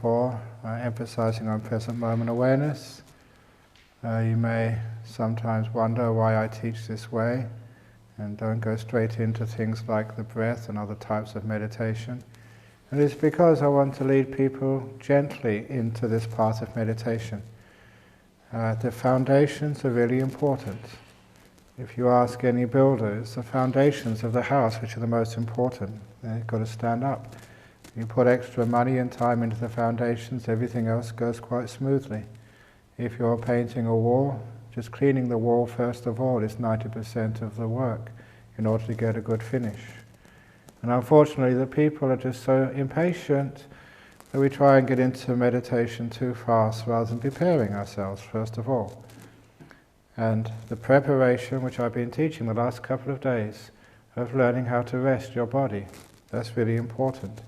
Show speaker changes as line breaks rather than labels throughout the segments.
For emphasizing on present moment awareness. You may sometimes wonder why I teach this way and don't go straight into things like the breath and other types of meditation. And it's because I want to lead people gently into this path of meditation. The foundations are really important. If you ask any builder, it's the foundations of the house which are the most important. They've got to stand up. You put extra money and time into the foundations, everything else goes quite smoothly. If you're painting a wall, just cleaning the wall first of all is 90% of the work in order to get a good finish. And unfortunately the people are just so impatient that we try and get into meditation too fast rather than preparing ourselves first of all. And the preparation, which I've been teaching the last couple of days, of learning how to rest your body, that's really important.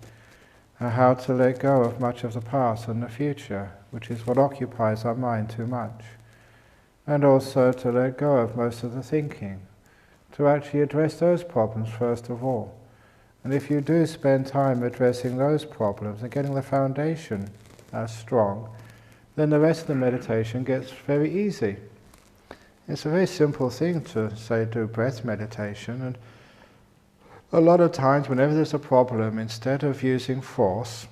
How to let go of much of the past and the future, which is what occupies our mind too much. And also to let go of most of the thinking, to actually address those problems first of all. And if you do spend time addressing those problems and getting the foundation strong, then the rest of the meditation gets very easy. It's a very simple thing to, say, do breath meditation, and a lot of times, whenever there's a problem, instead of using force,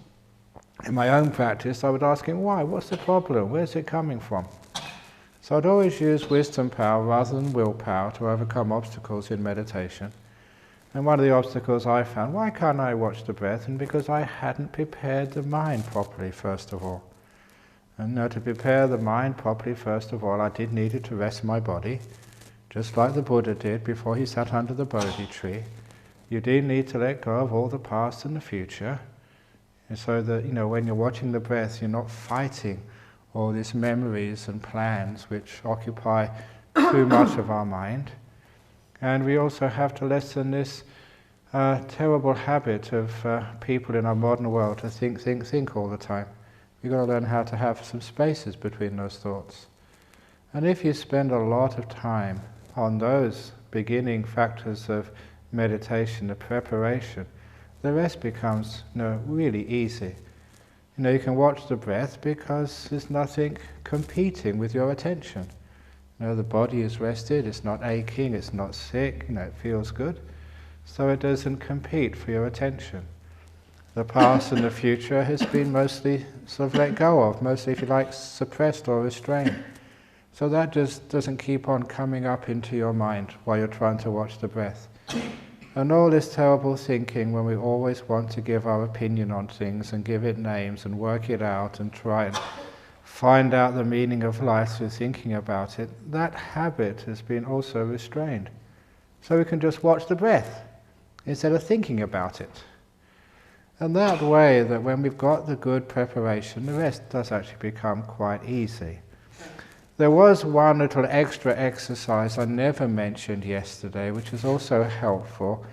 in my own practice, I would ask him, why? What's the problem? Where's it coming from? So I'd always use wisdom power rather than willpower to overcome obstacles in meditation. And one of the obstacles I found, why can't I watch the breath? And because I hadn't prepared the mind properly, first of all. And to prepare the mind properly, first of all, I did need to rest my body, just like the Buddha did before he sat under the Bodhi tree. You do need to let go of all the past and the future, and so that when you're watching the breath, you're not fighting all these memories and plans which occupy too much of our mind. And we also have to lessen this terrible habit of people in our modern world to think all the time. You've got to learn how to have some spaces between those thoughts. And if you spend a lot of time on those beginning factors of meditation, the preparation, the rest becomes really easy. You can watch the breath because there's nothing competing with your attention. The body is rested, it's not aching, it's not sick, it feels good. So it doesn't compete for your attention. The past and the future has been mostly sort of let go of, mostly, if you like, suppressed or restrained. So that just doesn't keep on coming up into your mind while you're trying to watch the breath. And all this terrible thinking when we always want to give our opinion on things and give it names and work it out and try and find out the meaning of life through thinking about it, that habit has been also restrained. So we can just watch the breath instead of thinking about it. And that way, that when we've got the good preparation, the rest does actually become quite easy. There was one little extra exercise I never mentioned yesterday, which is also helpful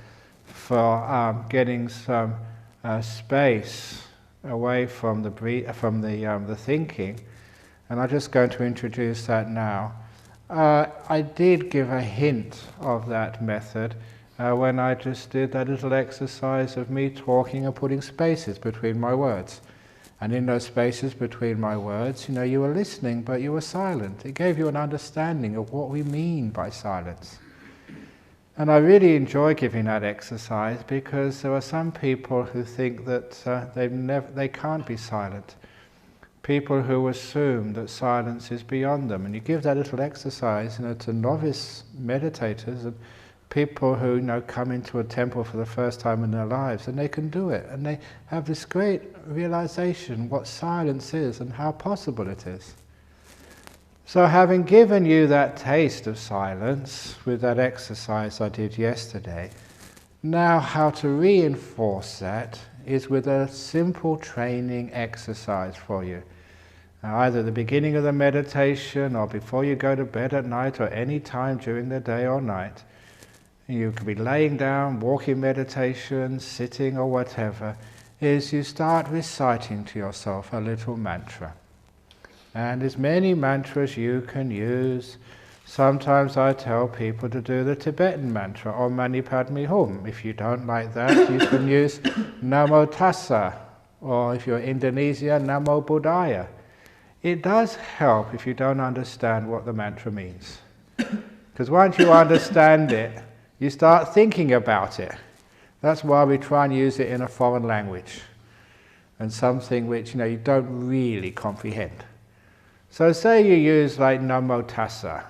for getting some space away from the thinking, and I'm just going to introduce that now. I did give a hint of that method when I just did that little exercise of me talking and putting spaces between my words. And in those spaces between my words, you were listening, but you were silent. It gave you an understanding of what we mean by silence. And I really enjoy giving that exercise because there are some people who think that they can't be silent. People who assume that silence is beyond them. And you give that little exercise to novice meditators and people who come into a temple for the first time in their lives, and they can do it, and they have this great realization what silence is and how possible it is. So having given you that taste of silence with that exercise I did yesterday, now how to reinforce that is with a simple training exercise for you. Either at the beginning of the meditation or before you go to bed at night or any time during the day or night. You could be laying down, walking meditation, sitting or whatever, is you start reciting to yourself a little mantra. And as many mantras you can use. Sometimes I tell people to do the Tibetan mantra, or Mani Padme Hum. If you don't like that, you can use Namo Tassa, or if you're Indonesia, Namo Buddhaya. It does help if you don't understand what the mantra means. Because once you understand it, you start thinking about it. That's why we try and use it in a foreign language, and something which you don't really comprehend. So say you use like Namo Tassa.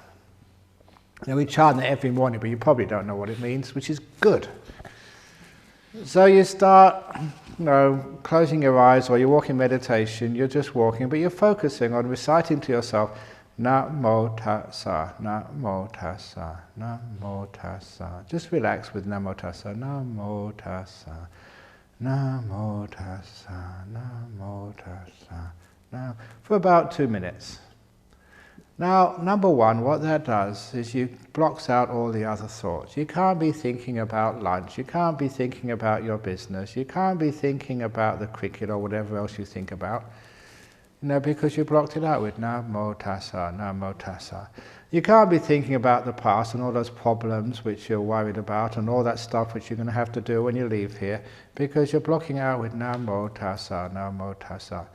Now we chant it every morning, but you probably don't know what it means, which is good. So you start, closing your eyes, or you walk in meditation, you're just walking, but you're focusing on reciting to yourself, Namo Tassa, Namo Tassa, Namo Tassa. Just relax with Namo Tassa, Namo Tassa, Namo Tassa, Namo Tassa. Now, for about 2 minutes. Now, number one, what that does is you blocks out all the other thoughts. You can't be thinking about lunch, you can't be thinking about your business, you can't be thinking about the cricket or whatever else you think about, because you blocked it out with Namo Tassa, Namo Tassa. You can't be thinking about the past and all those problems which you're worried about and all that stuff which you're going to have to do when you leave here, because you're blocking out with Namo Tassa, Namo Tassa.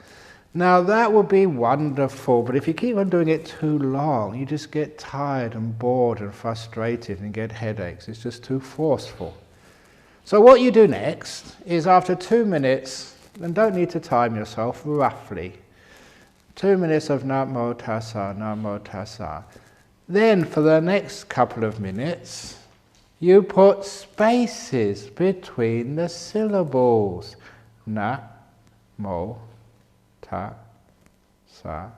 Now that would be wonderful, but if you keep on doing it too long, you just get tired and bored and frustrated and get headaches. It's just too forceful. So what you do next is after 2 minutes, and don't need to time yourself, roughly, 2 minutes of Namo Tassa, Namo Tassa. Then for the next couple of minutes, you put spaces between the syllables. Namo Tassa,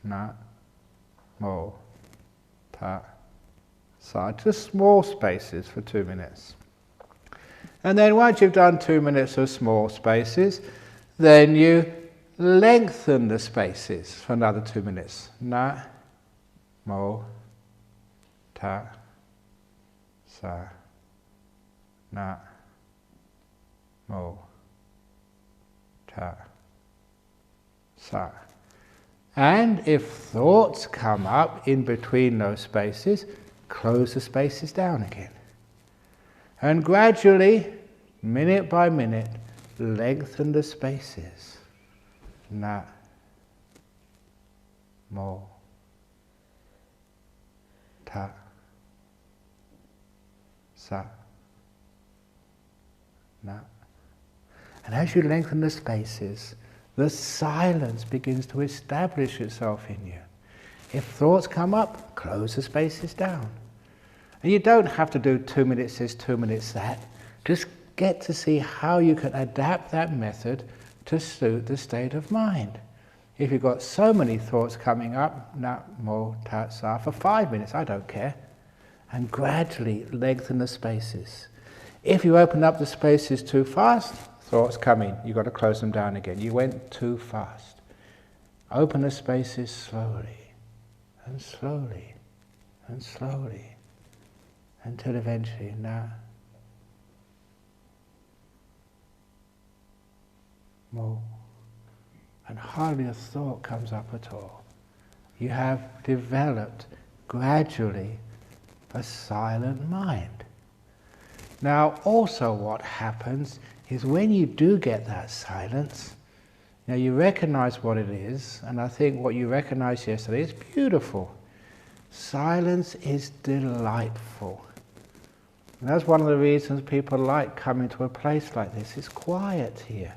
Namo Tassa. Just small spaces for 2 minutes. And then once you've done 2 minutes of small spaces, then you lengthen the spaces for another 2 minutes. Namo Tassa, Namo Tassa. And if thoughts come up in between those spaces, close the spaces down again. And gradually, minute by minute, lengthen the spaces. Namo Tassa. And as you lengthen the spaces, the silence begins to establish itself in you. If thoughts come up, close the spaces down. And you don't have to do 2 minutes this, 2 minutes that. Just get to see how you can adapt that method to suit the state of mind. If you've got so many thoughts coming up, Namo Tassa, for 5 minutes, I don't care. And gradually lengthen the spaces. If you open up the spaces too fast, thoughts come in, you've got to close them down again. You went too fast. Open the spaces slowly, and slowly, and slowly, until eventually, Namo, and hardly a thought comes up at all. You have developed gradually a silent mind. Now also what happens is when you do get that silence, you recognize what it is, and I think what you recognized yesterday is beautiful. Silence is delightful. And that's one of the reasons people like coming to a place like this. It's quiet here.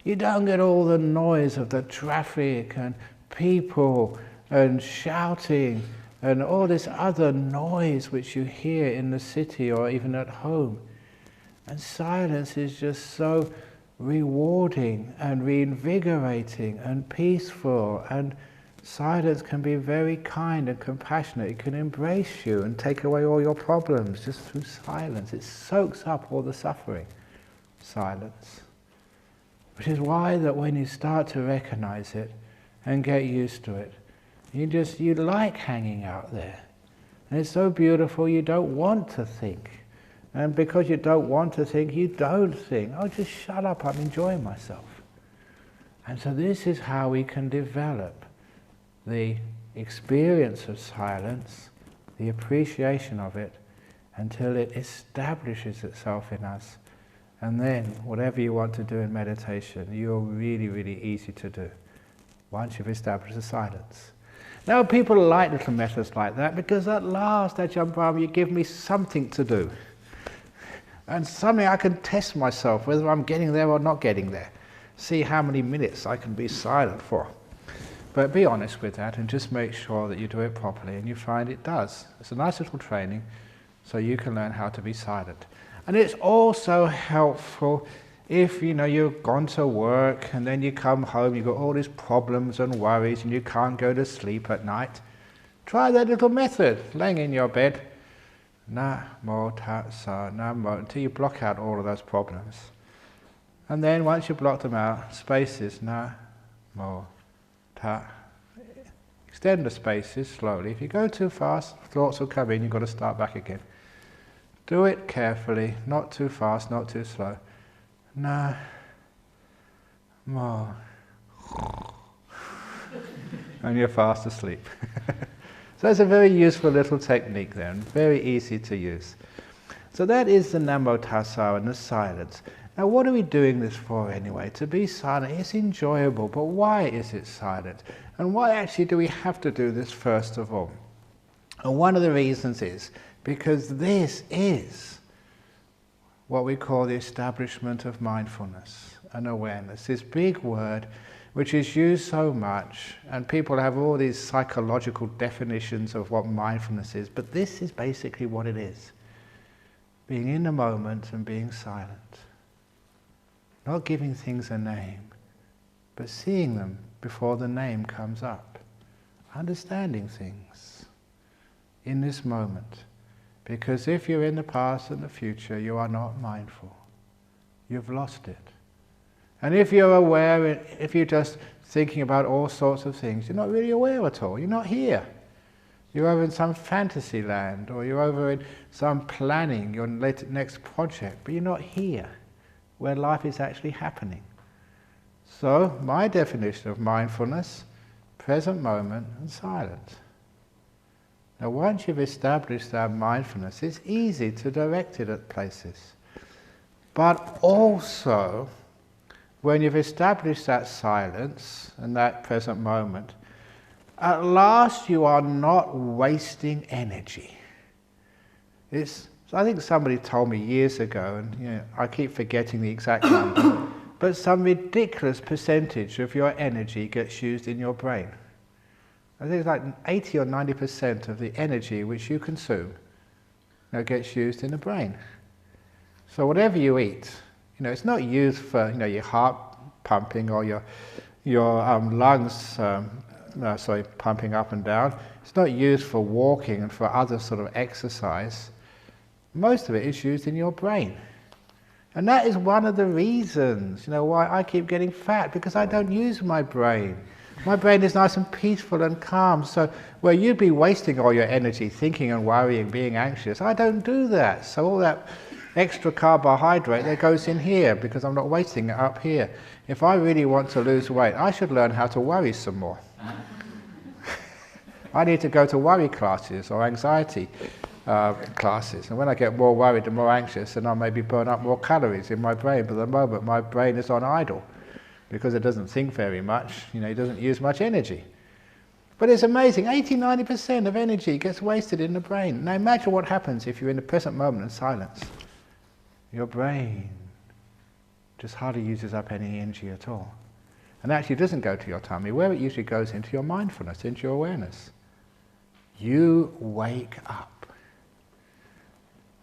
You don't get all the noise of the traffic and people and shouting and all this other noise which you hear in the city or even at home. And silence is just so rewarding and reinvigorating and peaceful, and silence can be very kind and compassionate. It can embrace you and take away all your problems just through silence. It soaks up all the suffering. Silence. Which is why that when you start to recognize it and get used to it, you like hanging out there. And it's so beautiful you don't want to think. And because you don't want to think, you don't think. Oh, just shut up, I'm enjoying myself. And so this is how we can develop the experience of silence, the appreciation of it, until it establishes itself in us And then, whatever you want to do in meditation, you're really, really easy to do once you've established the silence. Now, people like little methods like that because at last, Ajahn Brahm, you give me something to do. And something I can test myself, whether I'm getting there or not getting there. See how many minutes I can be silent for. But be honest with that and just make sure that you do it properly, and you find it does. It's a nice little training so you can learn how to be silent. And it's also helpful if you've gone to work and then you come home, you've got all these problems and worries and you can't go to sleep at night. Try that little method, laying in your bed. Namo tassa, namo, until you block out all of those problems. And then once you've blocked them out, spaces, namo ta. Extend the spaces slowly. If you go too fast, thoughts will come in, you've got to start back again. Do it carefully, not too fast, not too slow. Namo. And you're fast asleep. So it's a very useful little technique there, and very easy to use. So that is the Namo Tassa and the silence. Now what are we doing this for anyway? To be silent, it's enjoyable, but why is it silent? And why actually do we have to do this first of all? And one of the reasons is because this is what we call the establishment of mindfulness and awareness, this big word which is used so much, and people have all these psychological definitions of what mindfulness is, but this is basically what it is. Being in the moment and being silent. Not giving things a name, but seeing them before the name comes up. Understanding things in this moment. Because if you're in the past and the future, you are not mindful. You've lost it. And if you're aware, if you're just thinking about all sorts of things, you're not really aware at all. You're not here. You're over in some fantasy land, or you're over in some planning, your next project, but you're not here, where life is actually happening. So, my definition of mindfulness, present moment and silence. Now once you've established that mindfulness, it's easy to direct it at places. But also, when you've established that silence and that present moment, at last you are not wasting energy. I think somebody told me years ago, and I keep forgetting the exact number, but some ridiculous percentage of your energy gets used in your brain. I think it's like 80 or 90% of the energy which you consume gets used in the brain. So whatever you eat, it's not used for your heart pumping or your lungs pumping up and down. It's not used for walking and for other sort of exercise. Most of it is used in your brain. And that is one of the reasons why I keep getting fat, because I don't use my brain. My brain is nice and peaceful and calm, so where you'd be wasting all your energy thinking and worrying, being anxious, I don't do that. So all that extra carbohydrate that goes in here, because I'm not wasting it up here. If I really want to lose weight, I should learn how to worry some more. I need to go to worry classes or anxiety classes, and when I get more worried and more anxious, then I'll maybe burn up more calories in my brain, but at the moment my brain is on idle. Because it doesn't think very much, it doesn't use much energy. But it's amazing, 80-90% of energy gets wasted in the brain. Now imagine what happens if you're in the present moment in silence. Your brain just hardly uses up any energy at all. And actually doesn't go to your tummy, where it usually goes into your mindfulness, into your awareness. You wake up.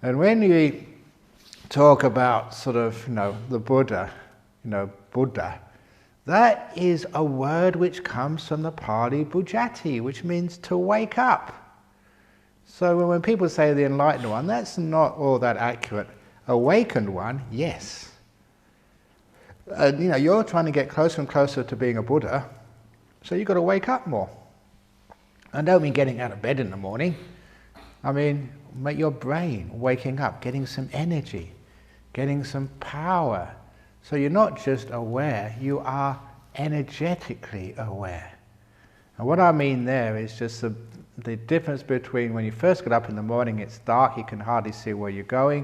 And when you talk about sort of, the Buddha, Buddha, that is a word which comes from the Pali Bujati, which means to wake up. So when people say the enlightened one, that's not all that accurate. Awakened one, yes. You're trying to get closer and closer to being a Buddha, so you've got to wake up more. I don't mean getting out of bed in the morning. I mean, make your brain waking up, getting some energy, getting some power. So you're not just aware, you are energetically aware. And what I mean there is just the difference between when you first get up in the morning, it's dark, you can hardly see where you're going.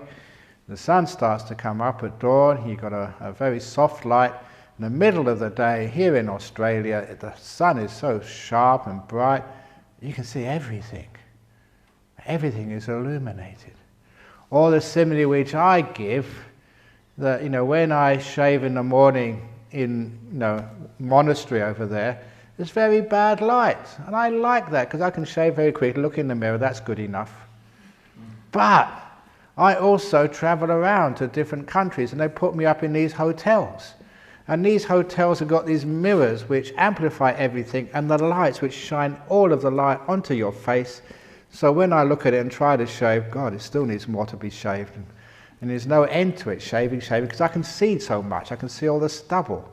The sun starts to come up at dawn. You've got a very soft light. In the middle of the day, here in Australia, the sun is so sharp and bright, you can see everything. Everything is illuminated. Or the simile which I give, that when I shave in the morning in monastery over there, it's very bad light, and I like that because I can shave very quickly, look in the mirror, that's good enough. But I also travel around to different countries, and they put me up in these hotels. And these hotels have got these mirrors which amplify everything, and the lights which shine all of the light onto your face. So when I look at it and try to shave, God, it still needs more to be shaved. And there's no end to it, shaving, because I can see so much. I can see all the stubble.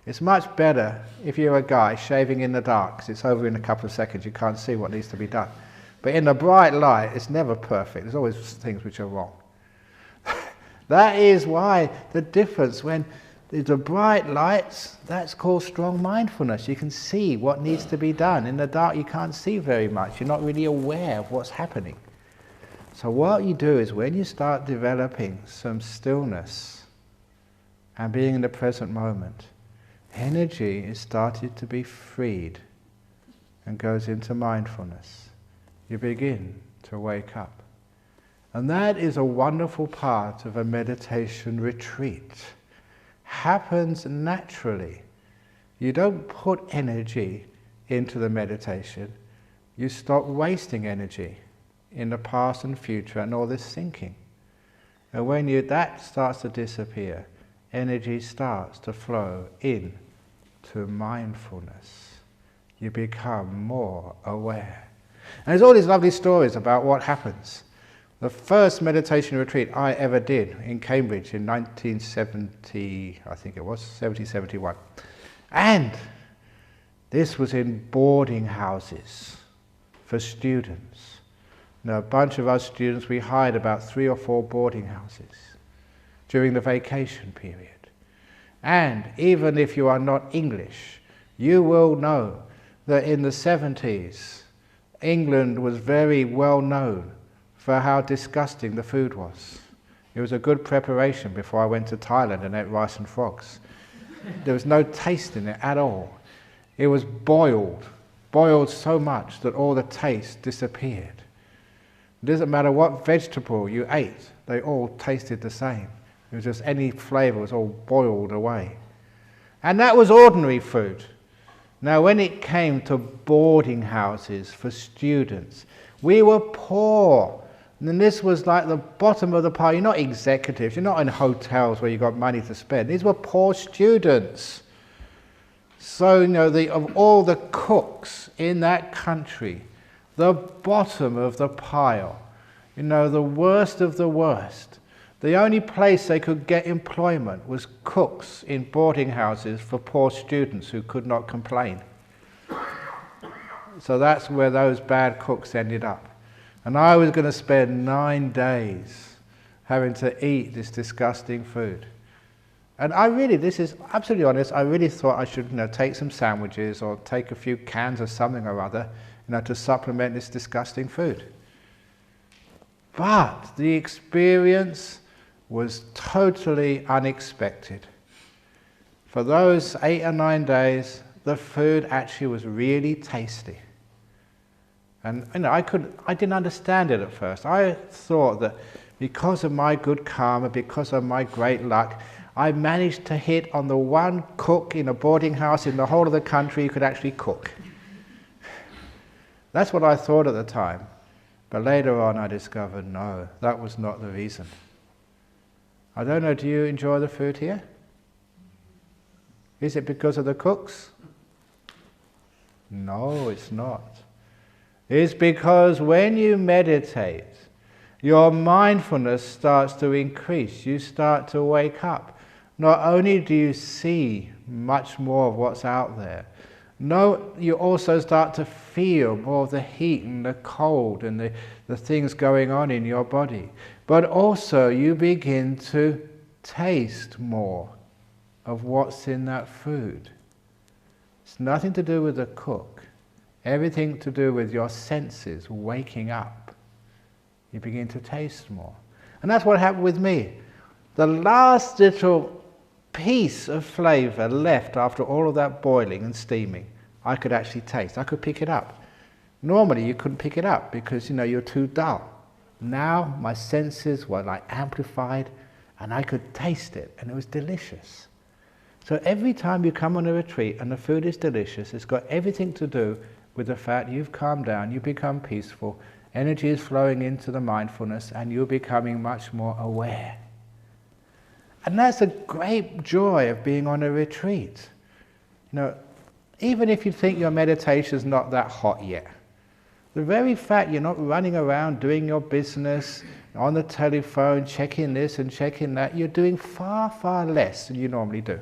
It's much better if you're a guy shaving in the dark, because it's over in a couple of seconds, you can't see what needs to be done. But in the bright light, it's never perfect. There's always things which are wrong. That is why the difference when the bright lights, that's called strong mindfulness. You can see what needs to be done. In the dark, you can't see very much. You're not really aware of what's happening. So what you do is when you start developing some stillness and being in the present moment, energy is started to be freed and goes into mindfulness. You begin to wake up. And that is a wonderful part of a meditation retreat. Happens naturally. You don't put energy into the meditation. You stop wasting energy in the past and future and all this thinking. And when that starts to disappear, energy starts to flow in to mindfulness. You become more aware. And there's all these lovely stories about what happens. The first meditation retreat I ever did in Cambridge in 1970, I think it was, 71. And this was in boarding houses for students. Now, a bunch of us students, we hired about 3 or 4 boarding houses during the vacation period. And even if you are not English, you will know that in the 70s, England was very well known for how disgusting the food was. It was a good preparation before I went to Thailand and ate rice and frogs. There was no taste in it at all. It was boiled so much that all the taste disappeared. It doesn't matter what vegetable you ate, they all tasted the same. It was just any flavour was all boiled away. And that was ordinary food. Now when it came to boarding houses for students, we were poor. And this was like the bottom of the pile. You're not executives, you're not in hotels where you've got money to spend. These were poor students. So, of all the cooks in that country, the bottom of the pile, the worst of the worst, the only place they could get employment was cooks in boarding houses for poor students who could not complain. So that's where those bad cooks ended up. And I was going to spend 9 days having to eat this disgusting food. And this is absolutely honest, I really thought I should take some sandwiches or take a few cans of something or other to supplement this disgusting food. But the experience was totally unexpected. For those 8 or 9 days, the food actually was really tasty. And I didn't understand it at first. I thought that because of my good karma, because of my great luck, I managed to hit on the one cook in a boarding house in the whole of the country who could actually cook. That's what I thought at the time. But later on I discovered, no, that was not the reason. I don't know, do you enjoy the food here? Is it because of the cooks? No, it's not. It's because when you meditate, your mindfulness starts to increase. You start to wake up. Not only do you see much more of what's out there, no, you also start to feel more of the heat and the cold and the things going on in your body. But also you begin to taste more of what's in that food. It's nothing to do with the cook. Everything to do with your senses waking up. You begin to taste more. And that's what happened with me. the last little piece of flavour left after all of that boiling and steaming, I could actually taste. I could pick it up. Normally you couldn't pick it up because you're too dull. Now my senses were like amplified and I could taste it and it was delicious. So every time you come on a retreat and the food is delicious, it's got everything to do with the fact you've calmed down, you become peaceful, energy is flowing into the mindfulness and you're becoming much more aware. And that's a great joy of being on a retreat. Even if you think your meditation's not that hot yet, the very fact you're not running around doing your business, on the telephone, checking this and checking that, you're doing far, far less than you normally do.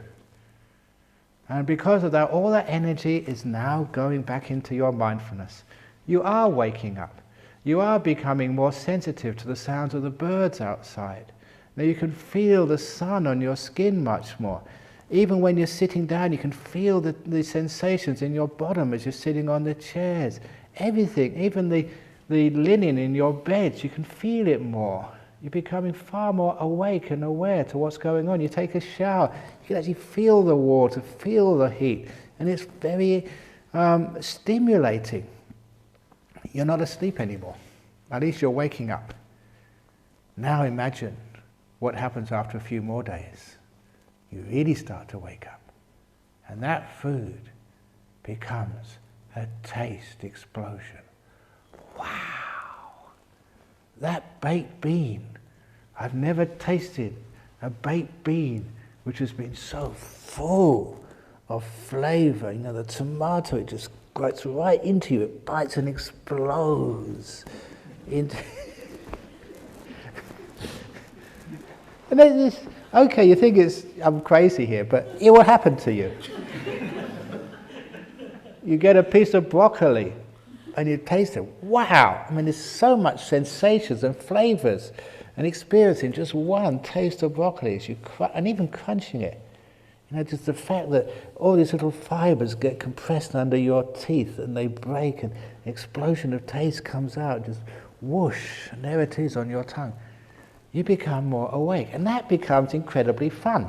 And because of that, all that energy is now going back into your mindfulness. You are waking up. You are becoming more sensitive to the sounds of the birds outside. Now you can feel the sun on your skin much more. Even when you're sitting down, you can feel the sensations in your bottom as you're sitting on the chairs. Everything, even the linen in your beds, you can feel it more. You're becoming far more awake and aware to what's going on. You take a shower, you can actually feel the water, feel the heat, and it's very stimulating. You're not asleep anymore. At least you're waking up. Now imagine what happens after a few more days. You really start to wake up. And that food becomes a taste explosion. Wow! That baked bean. I've never tasted a baked bean which has been so full of flavour. The tomato, it just gets right into you. It bites and explodes into... And then this, okay, you think I'm crazy here, but it will happen to you. You get a piece of broccoli and you taste it. Wow! There's so much sensations and flavours and experiencing just one taste of broccoli as and even crunching it. Just the fact that all these little fibres get compressed under your teeth and they break and an explosion of taste comes out, just whoosh, and there it is on your tongue. You become more awake, and that becomes incredibly fun.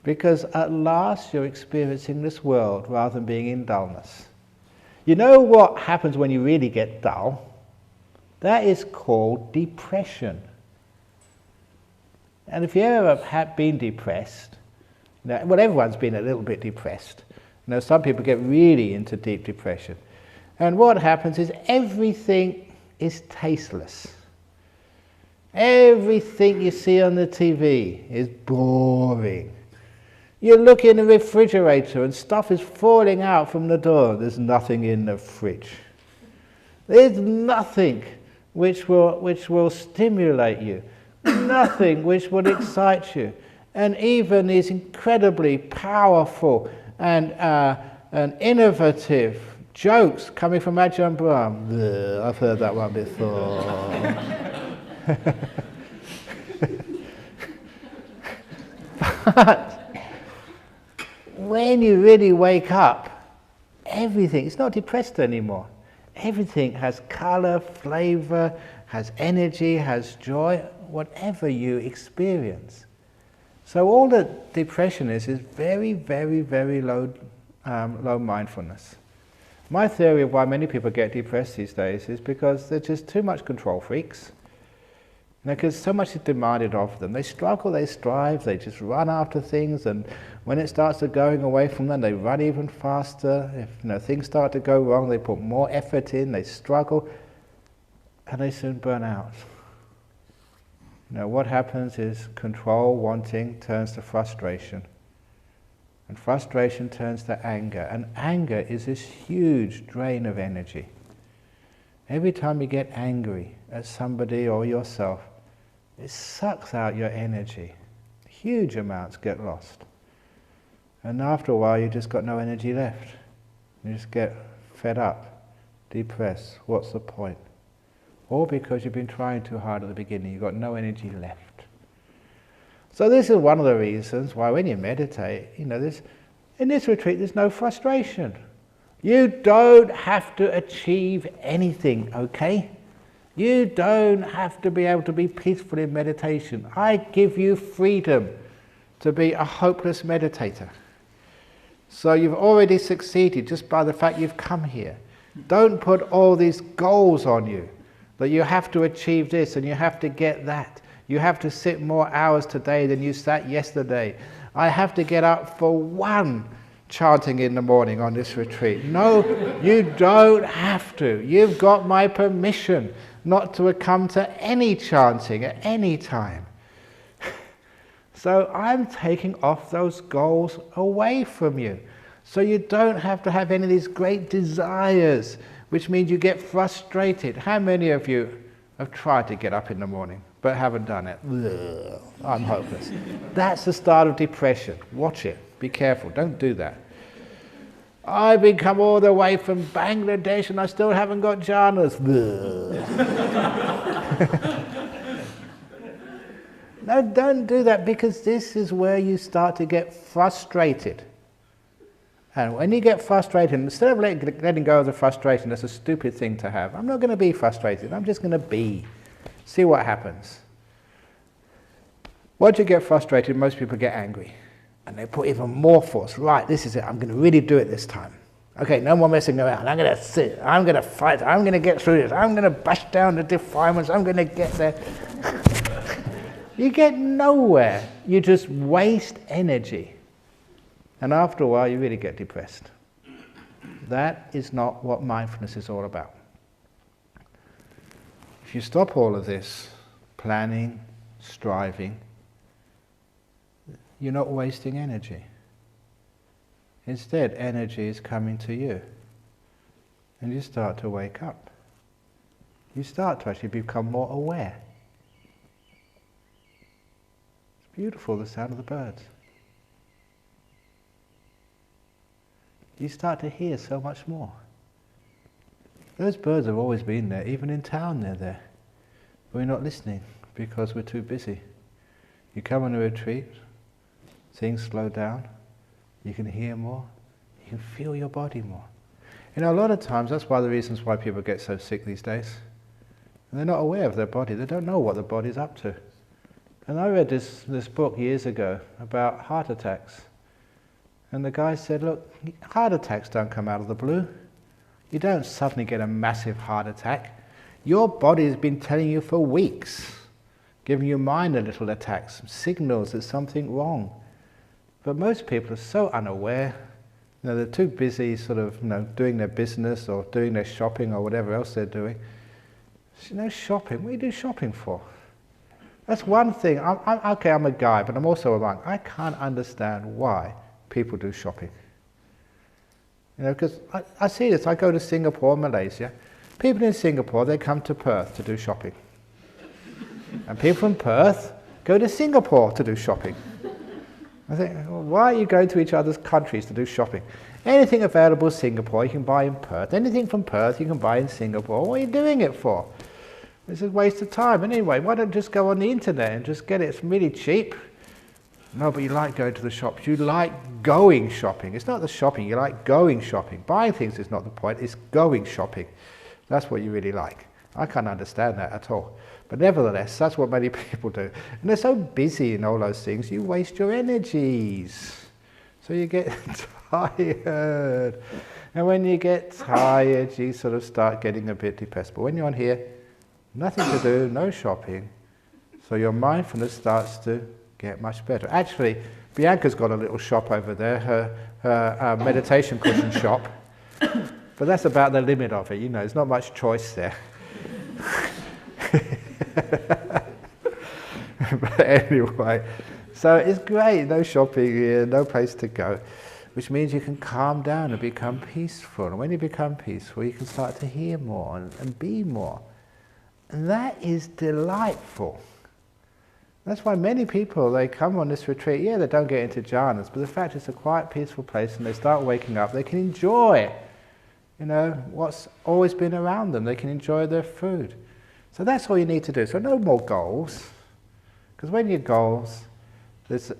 Because at last you're experiencing this world rather than being in dullness. You know what happens when you really get dull? That is called depression. And if you ever have been depressed, well, everyone's been a little bit depressed. Some people get really into deep depression. And what happens is everything is tasteless. Everything you see on the TV is boring. You look in the refrigerator and stuff is falling out from the door. There's nothing in the fridge. There's nothing which will stimulate you. Nothing which will excite you. And even these incredibly powerful and innovative jokes coming from Ajahn Brahm. I've heard that one before. But when you really wake up, everything, it's not depressed anymore. Everything has colour, flavour, has energy, has joy, whatever you experience. So all that depression is very, very, very low mindfulness. My theory of why many people get depressed these days is because they're just too much control freaks. Because so much is demanded of them. They struggle, they strive, they just run after things, and when it starts to going away from them, they run even faster. If things start to go wrong, they put more effort in, they struggle, and they soon burn out. What happens is control, wanting, turns to frustration. And frustration turns to anger. And anger is this huge drain of energy. Every time you get angry at somebody or yourself, it sucks out your energy. Huge amounts get lost. And after a while, you just got no energy left. You just get fed up, depressed. What's the point? All because you've been trying too hard at the beginning. You've got no energy left. So this is one of the reasons why when you meditate, in this retreat, there's no frustration. You don't have to achieve anything, okay? You don't have to be able to be peaceful in meditation. I give you freedom to be a hopeless meditator. So you've already succeeded just by the fact you've come here. Don't put all these goals on you, that you have to achieve this and you have to get that. You have to sit more hours today than you sat yesterday. I have to get up for one chanting in the morning on this retreat. No, you don't have to. You've got my permission not to come to any chanting at any time. So I'm taking off those goals away from you. So you don't have to have any of these great desires, which means you get frustrated. How many of you have tried to get up in the morning but haven't done it? Ugh, I'm hopeless. That's the start of depression. Watch it. Be careful. Don't do that. I've been come all the way from Bangladesh and I still haven't got jhanas. No, don't do that, because this is where you start to get frustrated. And when you get frustrated, instead of letting go of the frustration, that's a stupid thing to have. I'm not going to be frustrated, I'm just going to be. See what happens. Once you get frustrated, most people get angry. And they put even more force. Right, this is it, I'm going to really do it this time. Okay, no more messing around. I'm going to sit, I'm going to fight, I'm going to get through this, I'm going to bash down the defilements, I'm going to get there. You get nowhere. You just waste energy. And after a while, you really get depressed. That is not what mindfulness is all about. If you stop all of this planning, striving, you're not wasting energy. Instead, energy is coming to you. And you start to wake up. You start to actually become more aware. It's beautiful, the sound of the birds. You start to hear so much more. Those birds have always been there, even in town they're there. But we're not listening because we're too busy. You come on a retreat, things slow down, you can hear more, you can feel your body more. You know, a lot of times that's one of the reasons why people get so sick these days. And they're not aware of their body, they don't know what the body's up to. And I read this book years ago about heart attacks. And the guy said, look, heart attacks don't come out of the blue. You don't suddenly get a massive heart attack. Your body's been telling you for weeks, giving your mind a little attacks, signals there's something wrong. But most people are so unaware. You know, they're too busy sort of, doing their business or doing their shopping or whatever else they're doing. Shopping, what do you do shopping for? That's one thing. Okay, I'm a guy, but I'm also a monk. I can't understand why people do shopping. Because I see this. I go to Singapore, Malaysia. People in Singapore, they come to Perth to do shopping. And people from Perth go to Singapore to do shopping. I think, well, why are you going to each other's countries to do shopping? Anything available in Singapore, you can buy in Perth. Anything from Perth, you can buy in Singapore. What are you doing it for? It's a waste of time. Anyway, why don't you just go on the internet and just get it? It's really cheap. No, but you like going to the shops. You like going shopping. It's not the shopping, you like going shopping. Buying things is not the point, it's going shopping. That's what you really like. I can't understand that at all. But nevertheless, that's what many people do. And they're so busy in all those things, you waste your energies. So you get tired. And when you get tired, you sort of start getting a bit depressed. But when you're on here, nothing to do, no shopping. So your mindfulness starts to get much better. Actually, Bianca's got a little shop over there, her meditation cushion shop. But that's about the limit of it, there's not much choice there. But anyway, so it's great, no shopping here, no place to go, which means you can calm down and become peaceful. And when you become peaceful, you can start to hear more and be more. And that is delightful. That's why many people, they come on this retreat, they don't get into jhanas, but the fact it's a quiet, peaceful place and they start waking up, they can enjoy, what's always been around them. They can enjoy their food. So that's all you need to do. So no more goals. Because when your goals, this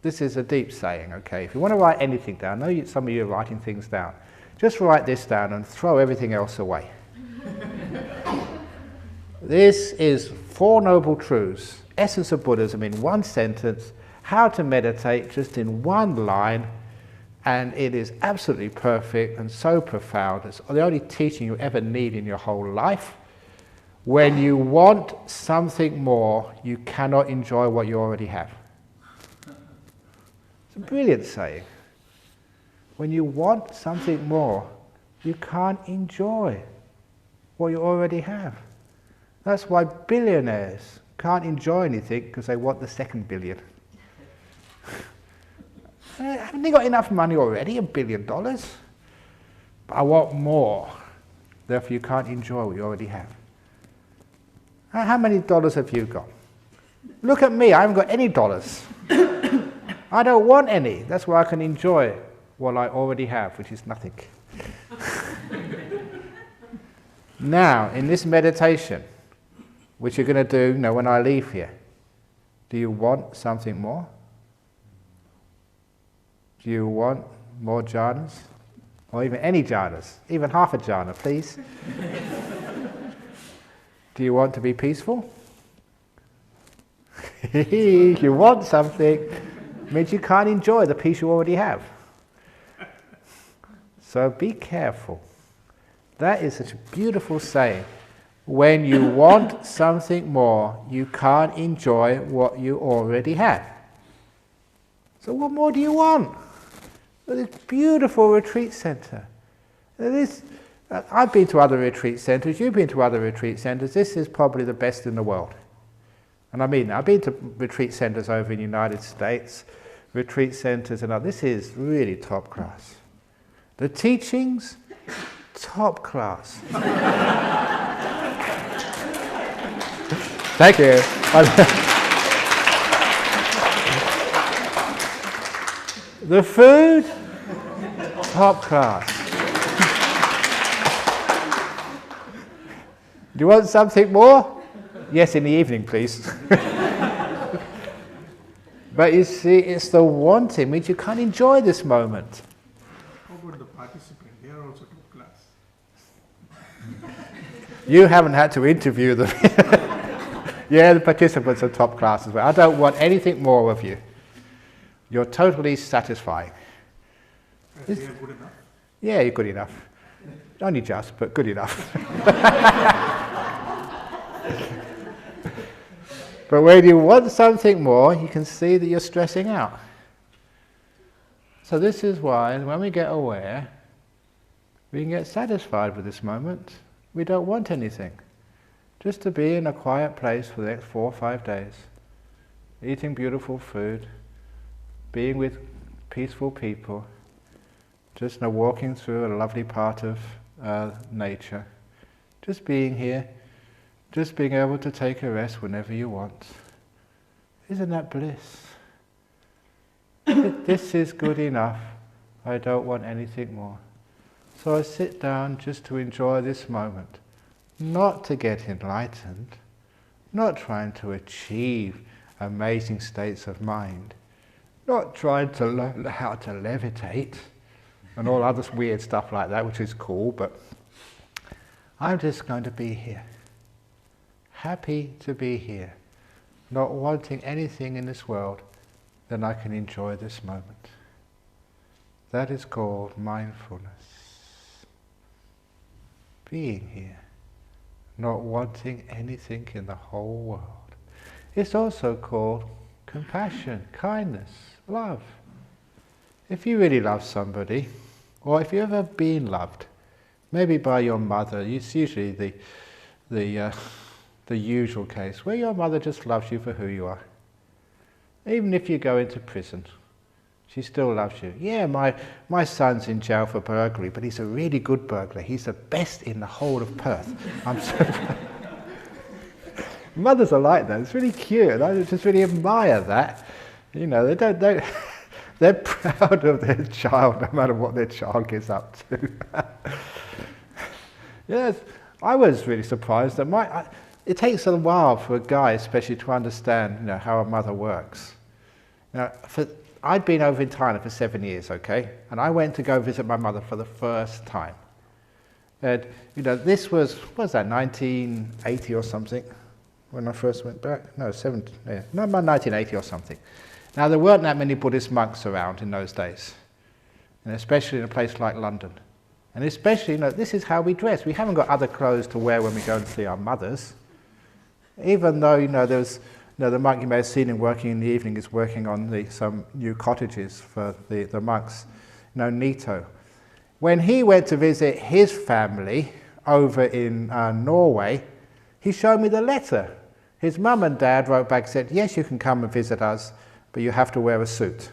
is a deep saying, okay? If you want to write anything down, I know some of you are writing things down, just write this down and throw everything else away. This is Four Noble Truths, Essence of Buddhism in one sentence, how to meditate just in one line, and it is absolutely perfect and so profound. It's the only teaching you ever need in your whole life. When you want something more, you cannot enjoy what you already have. It's a brilliant saying. When you want something more, you can't enjoy what you already have. That's why billionaires can't enjoy anything, because they want the second billion. Haven't they got enough money already, $1 billion? But I want more. Therefore you can't enjoy what you already have. How many dollars have you got? Look at me, I haven't got any dollars. I don't want any. That's why I can enjoy what I already have, which is nothing. Now, in this meditation, which you're going to do when I leave here, do you want something more? Do you want more jhanas? Or even any jhanas? Even half a jhana, please. Do you want to be peaceful? You want something, means you can't enjoy the peace you already have. So be careful. That is such a beautiful saying. When you want something more, you can't enjoy what you already have. So what more do you want? This beautiful retreat centre. I've been to other retreat centres, you've been to other retreat centres. This is probably the best in the world. And I mean, I've been to retreat centres over in the United States, retreat centres and others. This is really top class. The teachings, top class. Thank you. The food, top class. Do you want something more? Yes, in the evening, please. But you see, it's the wanting, means you can't enjoy this moment.
How about the participant? They are also top class.
You haven't had to interview them. Yeah, the participants are top class as well. I don't want anything more of you. You're totally satisfying.
They are good enough?
Yeah, you're good enough. Only just, but good enough. But when you want something more, you can see that you're stressing out. So this is why, when we get aware, we can get satisfied with this moment. We don't want anything. Just to be in a quiet place for the next 4 or 5 days, eating beautiful food, being with peaceful people, just walking through a lovely part of nature, just being here, just being able to take a rest whenever you want. Isn't that bliss? This is good enough. I don't want anything more. So I sit down just to enjoy this moment, not to get enlightened, not trying to achieve amazing states of mind, not trying to learn how to levitate and all other weird stuff like that, which is cool, but I'm just going to be here. Happy to be here, not wanting anything in this world, then I can enjoy this moment. That is called mindfulness. Being here, not wanting anything in the whole world. It's also called compassion, kindness, love. If you really love somebody, or if you've ever been loved, maybe by your mother, it's usually the usual case, where your mother just loves you for who you are. Even if you go into prison, she still loves you. Yeah, my son's in jail for burglary, but he's a really good burglar. He's the best in the whole of Perth. I'm so Mothers are like that. It's really cute. I just really admire that. You know, they're proud of their child, no matter what their child gets up to. Yes, I was really surprised that it takes a while for a guy, especially, to understand, how a mother works. I'd been over in Thailand for 7 years, okay, and I went to go visit my mother for the first time. And, this was 1980 or something, when I first went back? No, about 1980 or something. Now, there weren't that many Buddhist monks around in those days, and especially in a place like London. And especially, this is how we dress. We haven't got other clothes to wear when we go and see our mothers. Even though, there's, the monk you may have seen him working in the evening is working on some new cottages for the monks, Nito. When he went to visit his family over in Norway, he showed me the letter. His mum and dad wrote back and said, yes, you can come and visit us, but you have to wear a suit.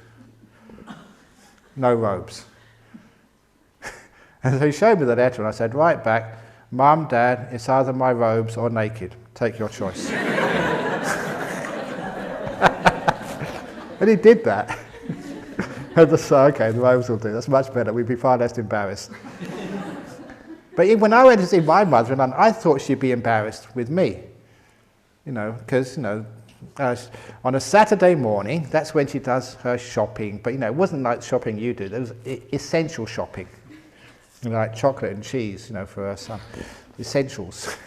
No robes. And so he showed me the letter and I said, right back, Mum, Dad, it's either my robes or naked. Take your choice. And he did that. And I said, okay, the robes will do. That's much better. We'd be far less embarrassed. But when I went to see my mother, I thought she'd be embarrassed with me. Because, on a Saturday morning, that's when she does her shopping. But, it wasn't like shopping you do. There was essential shopping. Like chocolate and cheese, for her son. Essentials.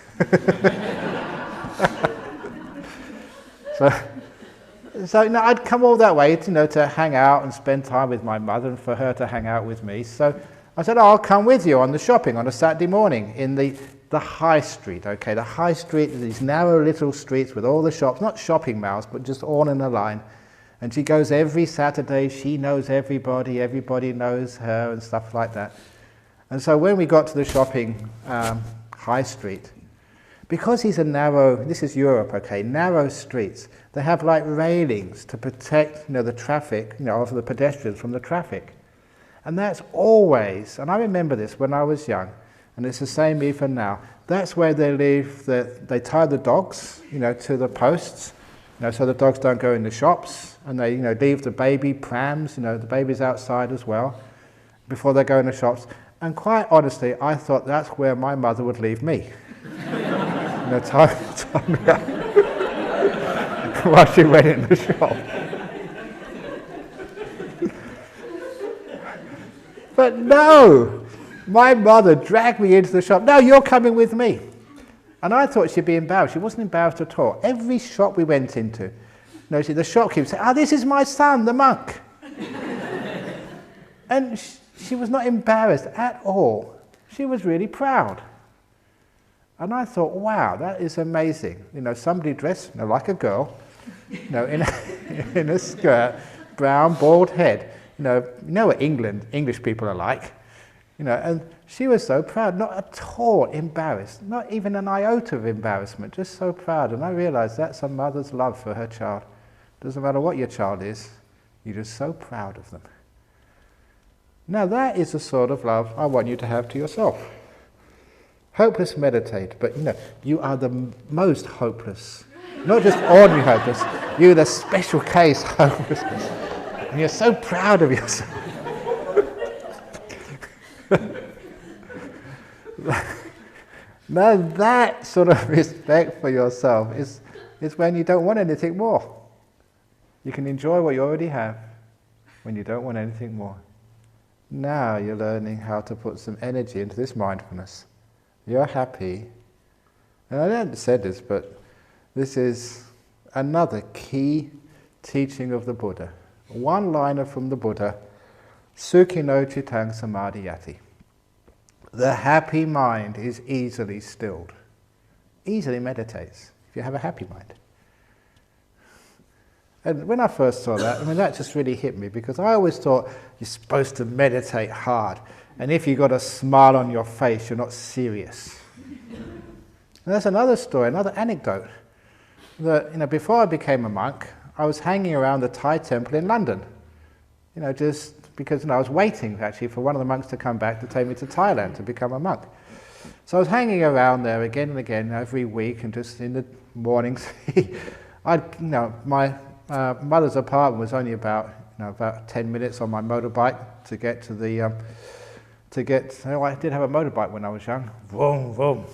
So I'd come all that way, to hang out and spend time with my mother and for her to hang out with me. So I said, I'll come with you on the shopping on a Saturday morning in the high street, okay? The high street, these narrow little streets with all the shops, not shopping malls, but just all in a line. And she goes every Saturday, she knows everybody, everybody knows her and stuff like that. And so when we got to the shopping high street, because these are narrow, this is Europe, okay, narrow streets, they have like railings to protect, the traffic, of the pedestrians from the traffic. And that's always, and I remember this when I was young, and it's the same even now, that's where they leave, they tie the dogs, to the posts, so the dogs don't go in the shops, and they, leave the baby prams, the baby's outside as well, before they go in the shops. And quite honestly, I thought that's where my mother would leave me. Tie me up while she went in the shop. But no, my mother dragged me into the shop. No, you're coming with me. And I thought she'd be embarrassed. She wasn't embarrassed at all. Every shop we went into, the shopkeeper said, this is my son, the monk. And she was not embarrassed at all. She was really proud. And I thought, wow, that is amazing. Somebody dressed like a girl, in a skirt, brown, bald head. You know what English people are like. And she was so proud, not at all embarrassed, not even an iota of embarrassment, just so proud. And I realized that's a mother's love for her child. Doesn't matter what your child is, you're just so proud of them. Now that is the sort of love I want you to have to yourself. Hopeless meditate, but you are the most hopeless. Not just ordinary hopeless, you're the special case hopelessness. And you're so proud of yourself. Now that sort of respect for yourself is when you don't want anything more. You can enjoy what you already have when you don't want anything more. Now you're learning how to put some energy into this mindfulness. You're happy. And I haven't said this, but this is another key teaching of the Buddha. One-liner from the Buddha, Sukhino Chittang Samadhiyati. The happy mind is easily stilled. Easily meditates, if you have a happy mind. And when I first saw that, that just really hit me, because I always thought you're supposed to meditate hard. And if you've got a smile on your face, you're not serious. And that's another story, another anecdote. That, before I became a monk, I was hanging around the Thai temple in London. Just because I was waiting, actually, for one of the monks to come back to take me to Thailand to become a monk. So I was hanging around there again and again every week, and just in the mornings, my mother's apartment was only about 10 minutes on my motorbike to get to the... I did have a motorbike when I was young. Vroom, vroom.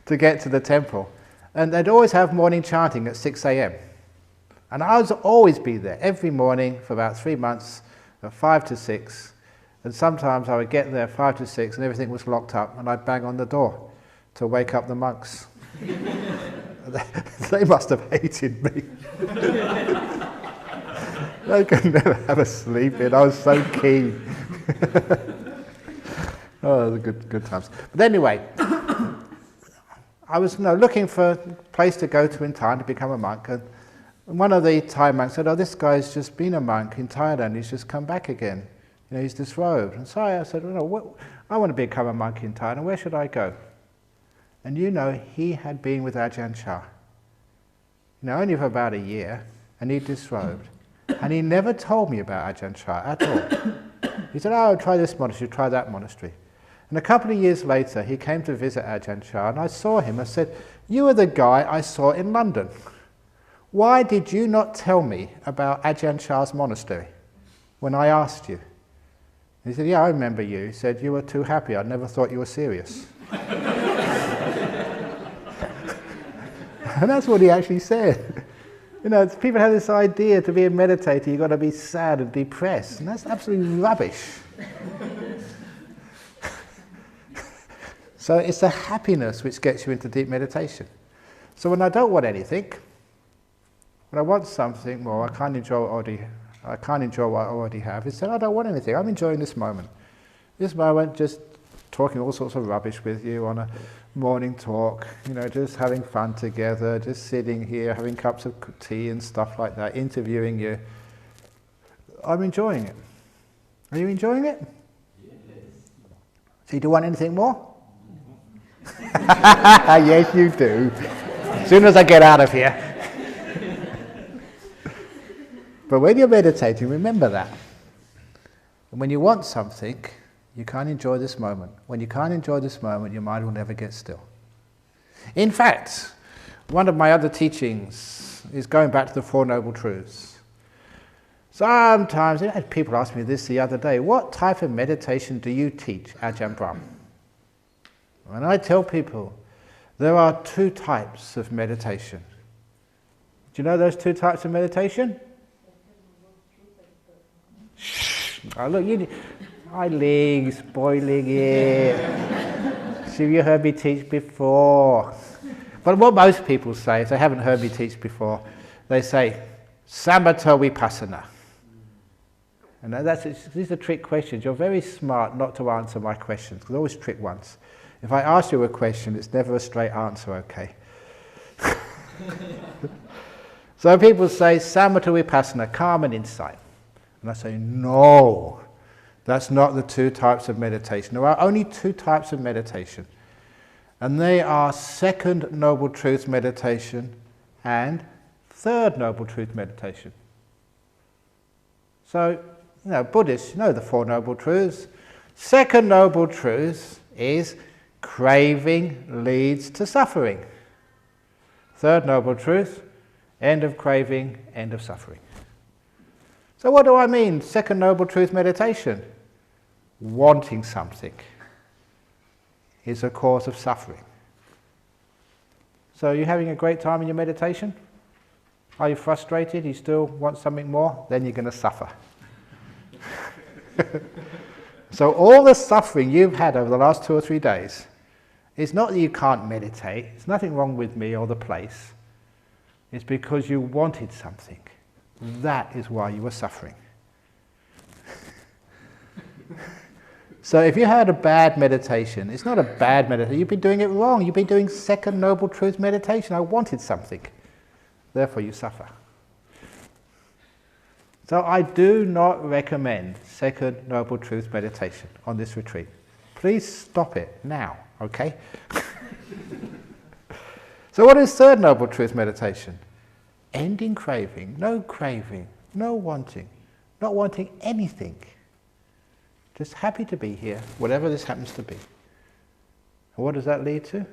To get to the temple. And they'd always have morning chanting at 6 a.m. And I would always be there every morning for about 3 months, from 5 to 6. And sometimes I would get there 5 to 6 and everything was locked up, and I'd bang on the door to wake up the monks. They must have hated me. They could never have a sleep in. I was so keen. Oh, the good times. But anyway, I was looking for a place to go to in Thailand to become a monk, and one of the Thai monks said, "Oh, this guy's just been a monk in Thailand. He's just come back again. He's disrobed." And so I said, I want to become a monk in Thailand. Where should I go? And he had been with Ajahn Chah, only for about a year, and he disrobed. And he never told me about Ajahn Chah at all. He said, "Oh, try this monastery, try that monastery." And a couple of years later, he came to visit Ajahn Chah, and I saw him. I said, "You are the guy I saw in London. Why did you not tell me about Ajahn Chah's monastery when I asked you?" And he said, "Yeah, I remember you." He said, "You were too happy. I never thought you were serious." And that's what he actually said. People have this idea to be a meditator, you've got to be sad and depressed, and that's absolutely rubbish. So it's the happiness which gets you into deep meditation. So when I don't want anything, when I want something more, I can't enjoy what I already have. Instead, I don't want anything. I'm enjoying this moment. This moment, just talking all sorts of rubbish with you on a morning talk, just having fun together, just sitting here, having cups of tea and stuff like that, interviewing you. I'm enjoying it. Are you enjoying it? Yes. So do you want anything more? Yes, you do. As soon as I get out of here. But when you're meditating, remember that. And when you want something, you can't enjoy this moment. When you can't enjoy this moment, your mind will never get still. In fact, one of my other teachings is going back to the Four Noble Truths. Sometimes, people asked me this the other day, what type of meditation do you teach, Ajahn Brahm? And I tell people, there are 2 types of meditation. Do you know those 2 types of meditation? Shh! Oh, look, Eileen's spoiling it. So you heard me teach before. But what most people say, if they haven't heard me teach before, they say, samatha vipassana. And these are trick questions. You're very smart not to answer my questions, because I always trick ones. If I ask you a question, it's never a straight answer, okay? So people say, samatha vipassana, calm and insight. And I say, no, that's not the 2 types of meditation. There are only 2 types of meditation. And they are Second Noble Truth meditation and Third Noble Truth meditation. So, Buddhists know the Four Noble Truths. Second Noble Truth is craving leads to suffering. Third Noble Truth, end of craving, end of suffering. So what do I mean, Second Noble Truth meditation? Wanting something is a cause of suffering. So are you having a great time in your meditation? Are you frustrated? You still want something more? Then you're going to suffer. So all the suffering you've had over the last 2 or 3 days, it's not that you can't meditate, it's nothing wrong with me or the place, it's because you wanted something. That is why you were suffering. So if you had a bad meditation, it's not a bad meditation, you've been doing it wrong, you've been doing Second Noble Truth meditation, I wanted something, therefore you suffer. So I do not recommend Second Noble Truth meditation on this retreat. Please stop it now, okay? So what is Third Noble Truth meditation? Ending craving, no wanting, not wanting anything. Just happy to be here, whatever this happens to be. And what does that lead to?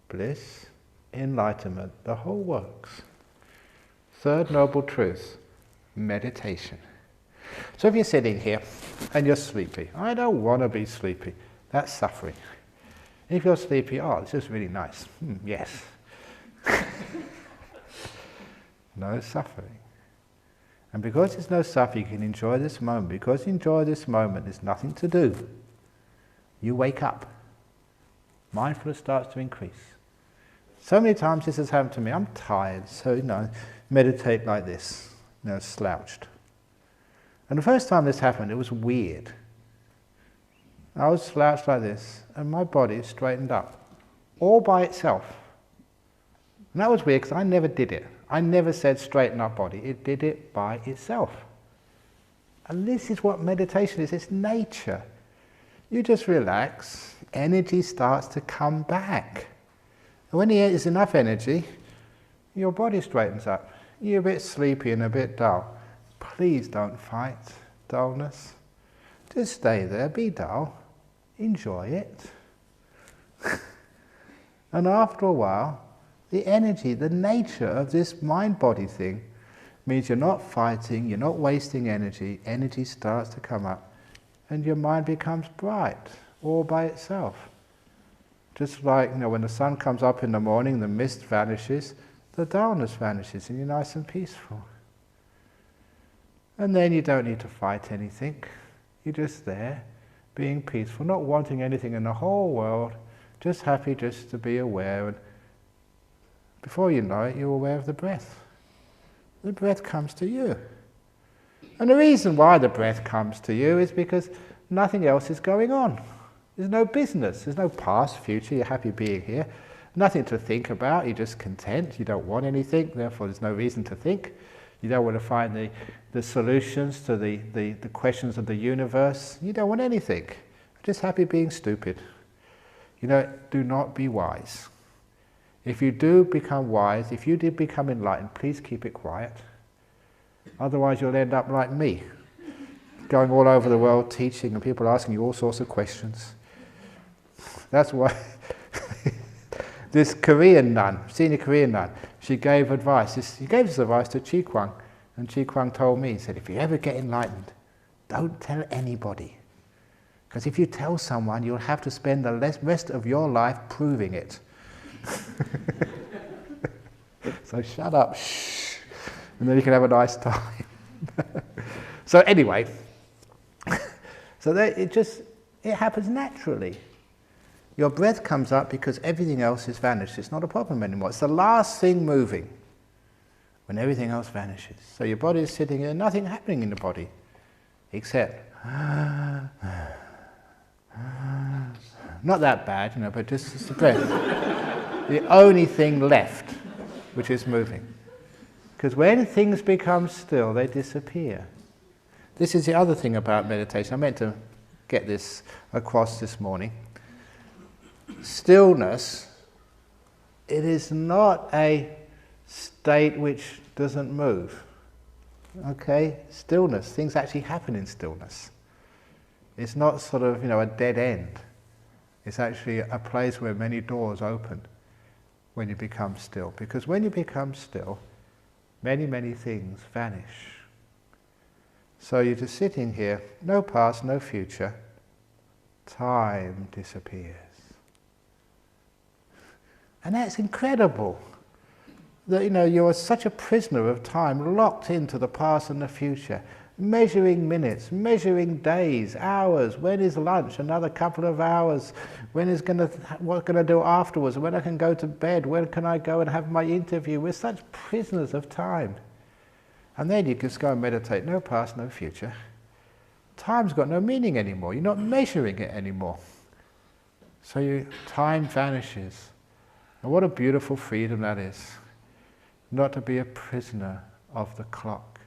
Bliss, enlightenment, the whole works. Third Noble Truth, meditation. So if you're sitting here and you're sleepy, I don't want to be sleepy, that's suffering. If you're sleepy, oh, this is really nice, yes. No suffering. And because there's no suffering, you can enjoy this moment. Because you enjoy this moment, there's nothing to do. You wake up. Mindfulness starts to increase. So many times this has happened to me. I'm tired, so meditate like this, slouched. And the first time this happened, it was weird. I was slouched like this, and my body straightened up, all by itself. And that was weird, because I never did it. I never said straighten up body. It did it by itself. And this is what meditation is. It's nature. You just relax, energy starts to come back. And when there's enough energy, your body straightens up. You're a bit sleepy and a bit dull. Please don't fight dullness. Just stay there, be dull, enjoy it. And after a while, the energy, the nature of this mind-body thing means you're not fighting, you're not wasting energy. Energy starts to come up and your mind becomes bright all by itself. Just like when the sun comes up in the morning, the mist vanishes, the dullness vanishes and you're nice and peaceful. And then you don't need to fight anything. You're just there, being peaceful, not wanting anything in the whole world, just happy just to be aware. And before you know it, you're aware of the breath. The breath comes to you. And the reason why the breath comes to you is because nothing else is going on. There's no business, there's no past, future, you're happy being here. Nothing to think about, you're just content, you don't want anything, therefore there's no reason to think. You don't want to find the solutions to the questions of the universe. You don't want anything. You're just happy being stupid. Do not be wise. If you do become wise, if you did become enlightened, please keep it quiet. Otherwise you'll end up like me, going all over the world teaching and people asking you all sorts of questions. That's why this Korean nun, senior Korean nun, she gave advice. She gave this advice to Chi Kwang, and Chi Kwang told me, he said, if you ever get enlightened, don't tell anybody. Because if you tell someone, you'll have to spend the rest of your life proving it. So shut up, shh, and then you can have a nice time. So anyway, so it happens naturally. Your breath comes up because everything else is vanished. It's not a problem anymore. It's the last thing moving when everything else vanishes. So your body is sitting here, nothing happening in the body except not that bad, but just the breath. The only thing left which is moving. Because when things become still, they disappear. This is the other thing about meditation. I meant to get this across this morning. Stillness, it is not a state which doesn't move. Okay? Stillness, things actually happen in stillness. It's not sort of, a dead end. It's actually a place where many doors open when you become still. Because when you become still, many, many things vanish. So you're just sitting here, no past, no future. Time disappears. And that's incredible. That you're such a prisoner of time, locked into the past and the future, measuring minutes, measuring days, hours. When is lunch? Another couple of hours. What can I do afterwards? When I can go to bed? When can I go and have my interview? We're such prisoners of time. And then you just go and meditate. No past, no future. Time's got no meaning anymore. You're not measuring it anymore. So time vanishes. And what a beautiful freedom that is. Not to be a prisoner of the clock.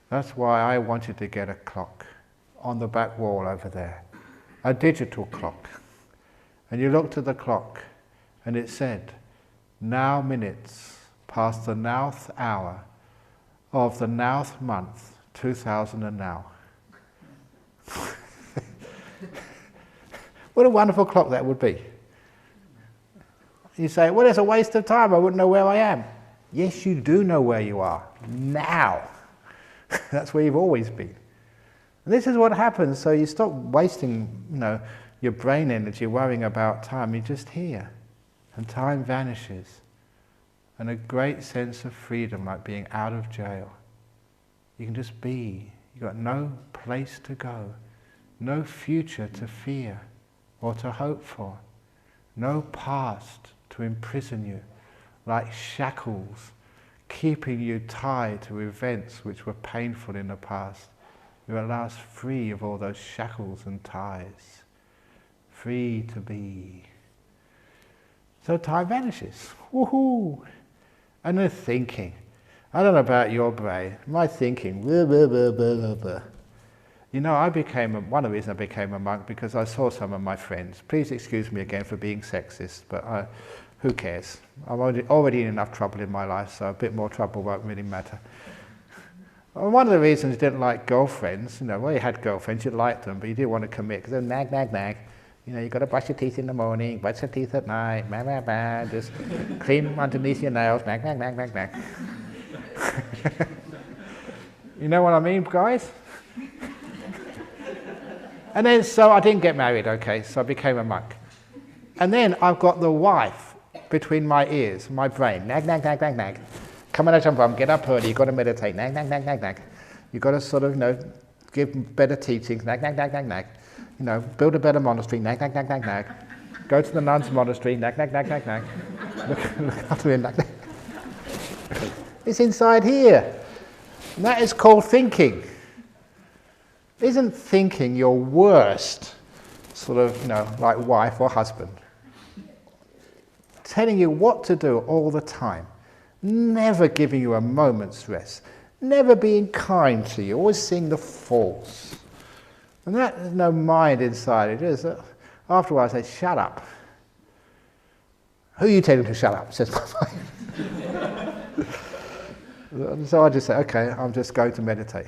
That's why I wanted to get a clock on the back wall over there. A digital clock. And you looked at the clock and it said, now minutes past the nowth hour of the nowth month, 2000 and now. What a wonderful clock that would be. You say, well, it's a waste of time, I wouldn't know where I am. Yes, you do know where you are, now. That's where you've always been. And this is what happens, so you stop wasting, your brain energy worrying about time, you're just here. And time vanishes. And a great sense of freedom, like being out of jail. You can just be. You've got no place to go, no future to fear or to hope for, no past to imprison you, like shackles keeping you tied to events which were painful in the past. You're at last free of all those shackles and ties, free to be. So time vanishes. Woohoo! And the thinking. I don't know about your brain. My thinking. Blah, blah, blah, blah, blah. You know, one of the reasons I became a monk because I saw some of my friends. Please excuse me again for being sexist, but who cares? I'm already in enough trouble in my life, so a bit more trouble won't really matter. One of the reasons I didn't like girlfriends, well, you had girlfriends, you liked them, but you didn't want to commit because they're nag, nag, nag. You've got to brush your teeth in the morning, brush your teeth at night, blah, blah, blah, just clean underneath your nails, nag, nag, nag, nag, nag. You know what I mean, guys? And then, so I didn't get married, okay, so I became a monk. And then I've got the wife between my ears, my brain, nag, nag, nag, nag, nag. Come on, Ajahn Brahm, get up early, you've got to meditate, nag, nag, nag, nag, nag. You've got to sort of, give better teachings, nag, nag, nag, nag, nag. Build a better monastery, nag, nag, nag, nag, nag. Go to the nuns' monastery, nag, nag, nag, nag, nag. Look after him, nag, nag. It's inside here. And that is called thinking. Isn't thinking your worst sort of, like wife or husband? Telling you what to do all the time. Never giving you a moment's rest. Never being kind to you. Always seeing the faults. And that there's no mind inside it. Is after a while I say, shut up. Who are you telling to shut up? Says my wife. So I just say, okay, I'm just going to meditate.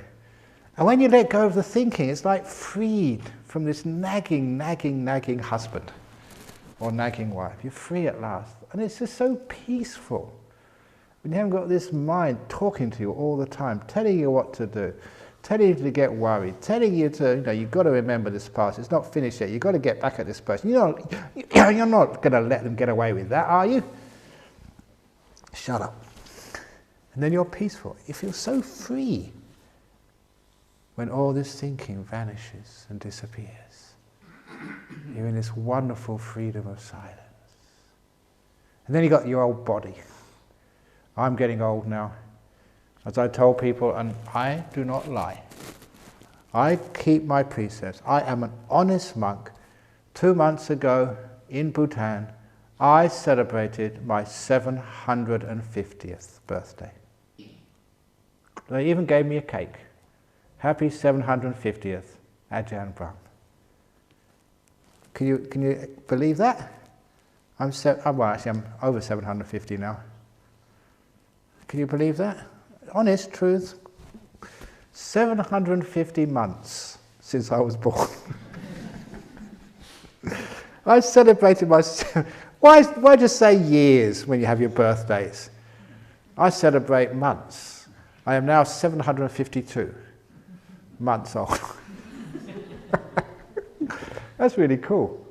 And when you let go of the thinking, it's like freed from this nagging, nagging, nagging husband or nagging wife. You're free at last. And it's just so peaceful. When you haven't got this mind talking to you all the time, telling you what to do, telling you to get worried, telling you to, you've got to remember this past, it's not finished yet, you've got to get back at this person. You're not going to let them get away with that, are you? Shut up. And then you're peaceful. You feel so free when all this thinking vanishes and disappears. You're in this wonderful freedom of silence. And then you got your old body. I'm getting old now. As I told people, and I do not lie. I keep my precepts. I am an honest monk. 2 months ago in Bhutan, I celebrated my 750th birthday. They even gave me a cake. Happy 750th, Ajahn Brahm. Can you believe that? I'm over 750 now. Can you believe that? Honest truth. 750 months since I was born. I celebrated my... Why just say years when you have your birthdays? I celebrate months. I am now 752 months old. That's really cool.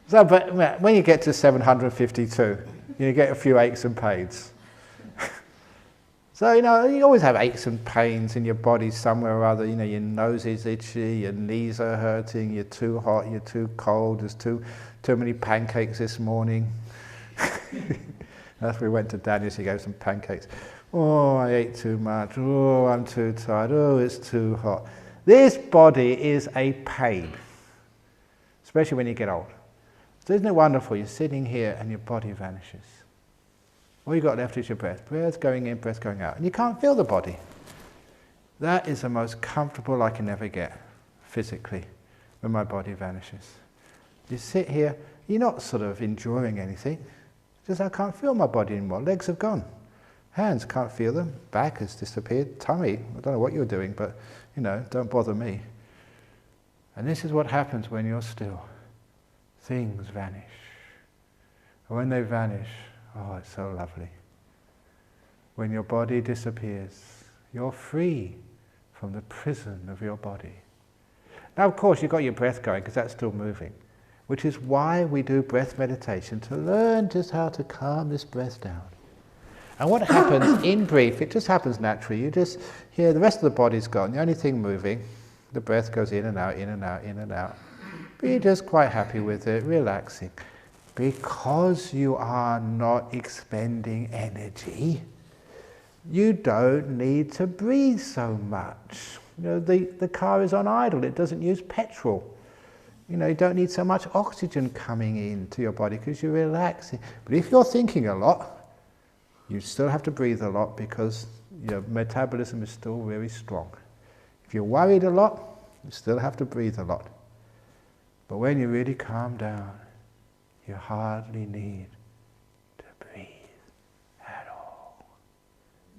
So, but when you get to 752, you get a few aches and pains. So, you always have aches and pains in your body somewhere or other. Your nose is itchy, your knees are hurting, you're too hot, you're too cold, there's too many pancakes this morning. After we went to Daniel's, he gave some pancakes. Oh, I ate too much. Oh, I'm too tired. Oh, it's too hot. This body is a pain, especially when you get old. So isn't it wonderful? You're sitting here and your body vanishes. All you've got left is your breath. Breath going in, breath going out. And you can't feel the body. That is the most comfortable I can ever get, physically, when my body vanishes. You sit here, you're not sort of enjoying anything. Just I can't feel my body anymore. Legs have gone. Hands, can't feel them. Back has disappeared. Tummy, I don't know what you're doing, but, don't bother me. And this is what happens when you're still. Things vanish. And when they vanish, oh, it's so lovely. When your body disappears, you're free from the prison of your body. Now, of course, you've got your breath going because that's still moving, which is why we do breath meditation, to learn just how to calm this breath down. And what happens in brief, it just happens naturally. You just hear the rest of the body's gone. The only thing moving, the breath goes in and out, in and out, in and out. But you're just quite happy with it, relaxing. Because you are not expending energy, you don't need to breathe so much. You know, the car is on idle, it doesn't use petrol. You know, you don't need so much oxygen coming into your body because you're relaxing. But if you're thinking a lot, you still have to breathe a lot because your metabolism is still very strong. If you're worried a lot, you still have to breathe a lot. But when you really calm down, you hardly need to breathe at all.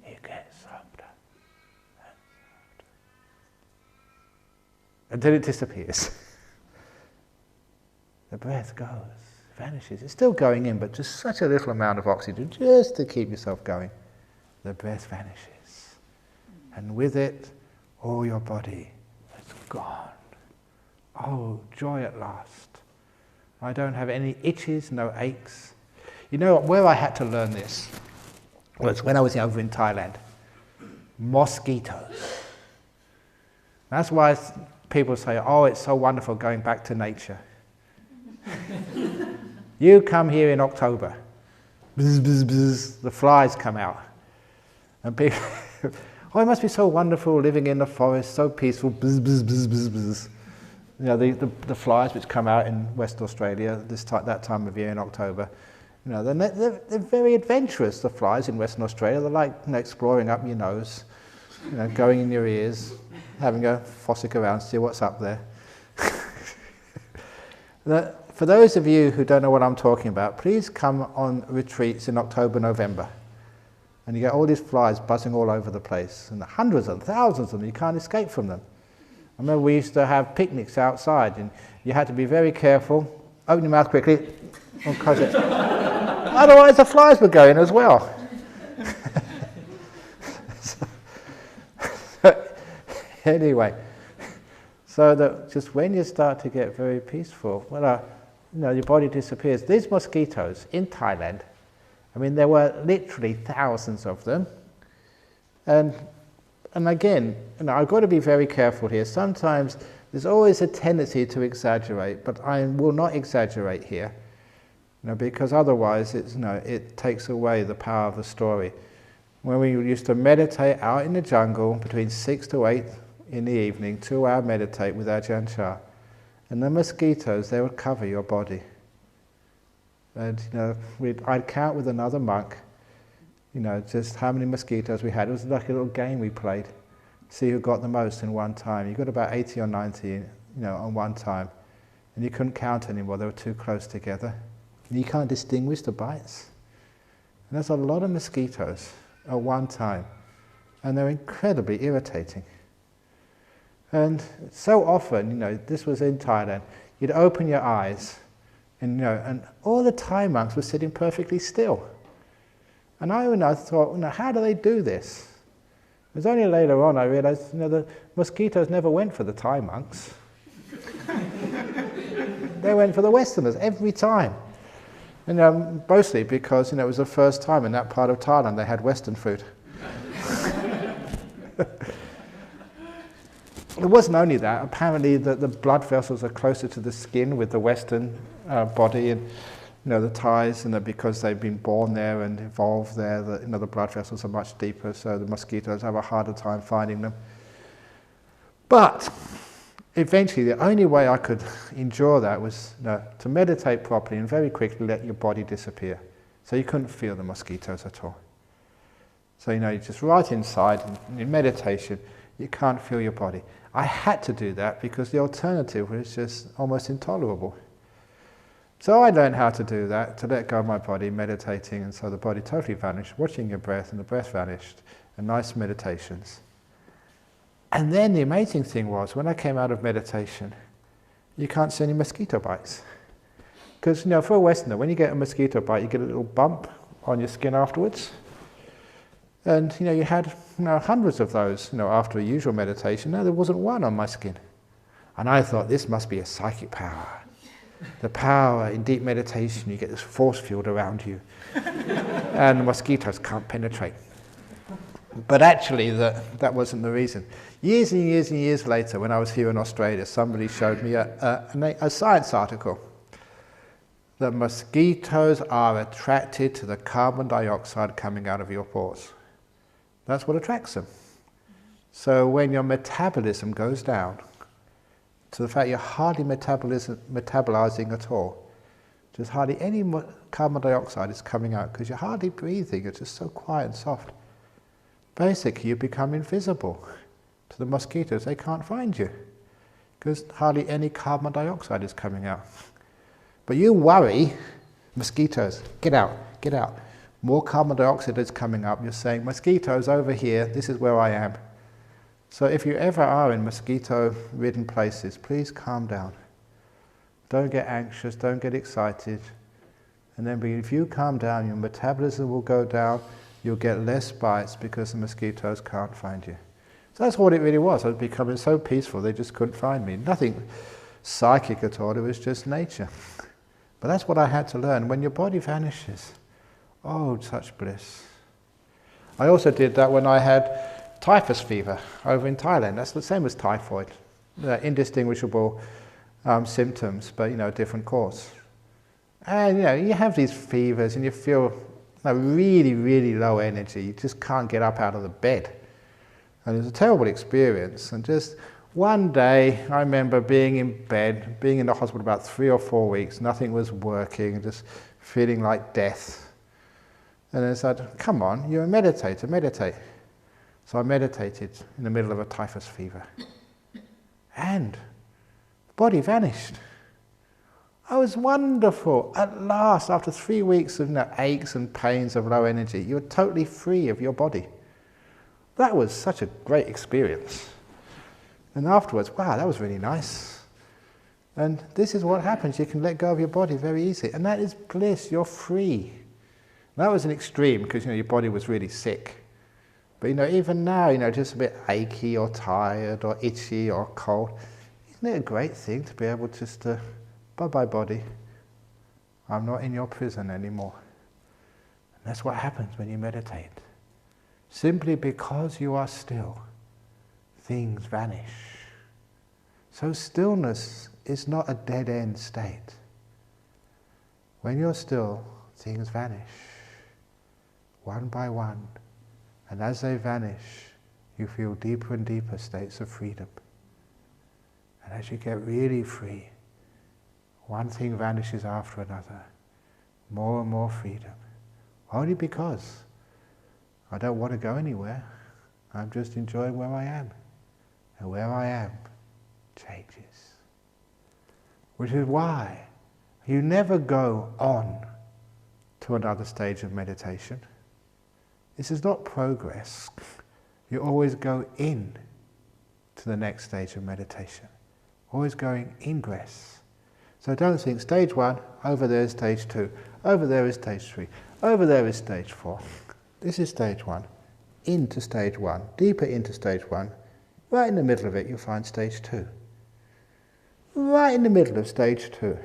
You get softer and softer. Until it disappears. The breath goes, vanishes. It's still going in, but just such a little amount of oxygen just to keep yourself going. The breath vanishes. And with it, all your body is gone. Oh, joy at last. I don't have any itches, no aches. You know where I had to learn this was when I was over in Thailand. Mosquitos. That's why people say, oh, it's so wonderful going back to nature. You come here in October, bzz, bzz, bzz, the flies come out. And people, oh, it must be so wonderful living in the forest, so peaceful, bzz, bzz, bzz, bzz, bzz. You know, the flies which come out in West Australia that time of year in October, you know, they're very adventurous, the flies in Western Australia. They're like, you know, exploring up your nose, you know, going in your ears, having a fossick around, see what's up there. For those of you who don't know what I'm talking about, please come on retreats in October, November. And you get all these flies buzzing all over the place, and hundreds and thousands of them, you can't escape from them. I remember we used to have picnics outside, and you had to be very careful. Open your mouth quickly, because otherwise the flies would go in as well. Anyway, so that just when you start to get very peaceful, well, you know, your body disappears. These mosquitoes in Thailand, I mean, there were literally thousands of them. And again, you know, I've got to be very careful here. Sometimes there's always a tendency to exaggerate, but I will not exaggerate here, you know, because otherwise it's, you know, it takes away the power of the story. When we used to meditate out in the jungle between 6 to 8 in the evening, 2 hour meditate with Ajahn Brahm, and the mosquitoes, they would cover your body. And you know, I'd count with another monk, you know, just how many mosquitoes we had. It was like a little game we played. See who got the most in one time. You got about 80 or 90, you know, on one time. And you couldn't count anymore, they were too close together. And you can't distinguish the bites. And there's a lot of mosquitoes at one time. And they're incredibly irritating. And so often, you know, this was in Thailand, you'd open your eyes, and, you know, and all the Thai monks were sitting perfectly still. And I thought, you know, how do they do this? It was only later on I realized, you know, the mosquitoes never went for the Thai monks. They went for the Westerners every time. And mostly because, you know, it was the first time in that part of Thailand they had Western food. It wasn't only that. Apparently the blood vessels are closer to the skin with the Western body, and you know, the Thais, and because they've been born there and evolved there, you know, the blood vessels are much deeper, so the mosquitoes have a harder time finding them. But eventually, the only way I could endure that was, you know, to meditate properly and very quickly let your body disappear. So you couldn't feel the mosquitoes at all. So, you know, you're just right inside, and in meditation, you can't feel your body. I had to do that because the alternative was just almost intolerable. So I learned how to do that, to let go of my body, meditating, and so the body totally vanished, watching your breath, and the breath vanished, and nice meditations. And then the amazing thing was, when I came out of meditation, you can't see any mosquito bites. Because, you know, for a Westerner, when you get a mosquito bite, you get a little bump on your skin afterwards. And, you know, you had, you know, hundreds of those, you know, after a usual meditation. No, there wasn't one on my skin. And I thought, this must be a psychic power. The power in deep meditation, you get this force field around you. And the mosquitoes can't penetrate. But actually, that wasn't the reason. Years and years and years later, when I was here in Australia, somebody showed me a science article that mosquitoes are attracted to the carbon dioxide coming out of your pores. That's what attracts them. So when your metabolism goes down, to the fact you're hardly metabolizing at all, just hardly any carbon dioxide is coming out because you're hardly breathing, you're just so quiet and soft. Basically, you become invisible to the mosquitoes. They can't find you because hardly any carbon dioxide is coming out. But you worry, mosquitoes, get out, get out. More carbon dioxide is coming up. You're saying, mosquitoes over here, this is where I am. So if you ever are in mosquito-ridden places, please calm down. Don't get anxious, don't get excited. And then if you calm down, your metabolism will go down, you'll get less bites because the mosquitoes can't find you. So that's what it really was. I was becoming so peaceful, they just couldn't find me. Nothing psychic at all, it was just nature. But that's what I had to learn. When your body vanishes, oh, such bliss. I also did that when I had typhus fever over in Thailand. That's the same as typhoid. Indistinguishable symptoms, but different cause. And you have these fevers and you feel really, really low energy. You just can't get up out of the bed. And it was a terrible experience. And just one day, I remember being in bed, being in the hospital about 3 or 4 weeks, nothing was working, just feeling like death. And they said, come on, you're a meditator, meditate. So I meditated in the middle of a typhus fever. And the body vanished. Oh, it was wonderful. At last, after 3 weeks of aches and pains of low energy, you're totally free of your body. That was such a great experience. And afterwards, wow, that was really nice. And this is what happens. You can let go of your body very easily. And that is bliss. You're free. That was an extreme because your body was really sick. But even now, just a bit achy or tired or itchy or cold. Isn't it a great thing to be able just to, bye-bye body, I'm not in your prison anymore. And that's what happens when you meditate. Simply because you are still, things vanish. So stillness is not a dead-end state. When you're still, things vanish, one by one. And as they vanish, you feel deeper and deeper states of freedom. And as you get really free, one thing vanishes after another, more and more freedom. Only because I don't want to go anywhere. I'm just enjoying where I am. And where I am changes. Which is why you never go on to another stage of meditation. This is not progress. You always go in to the next stage of meditation. Always going ingress. So don't think stage 1, over there is stage 2, over there is stage 3, over there is stage 4. This is stage 1, into stage 1, deeper into stage 1. Right in the middle of it, you'll find stage 2. Right in the middle of stage 2,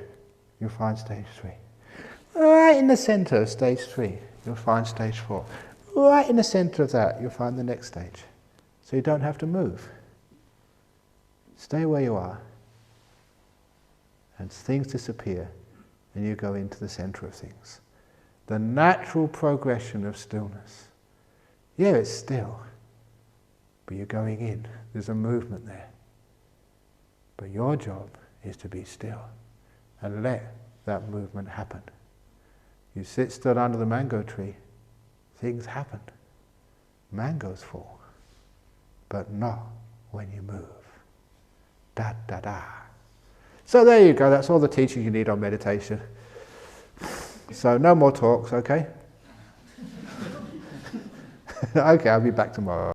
you'll find stage 3. Right in the center of stage 3, you'll find stage 4. Right in the center of that, you'll find the next stage. So you don't have to move. Stay where you are. And things disappear, and you go into the center of things. The natural progression of stillness. Yeah, it's still, but you're going in. There's a movement there. But your job is to be still and let that movement happen. You sit still under the mango tree, things happen. Mangoes fall, but not when you move. Da da da. So there you go, that's all the teaching you need on meditation. So no more talks, okay? Okay, I'll be back tomorrow.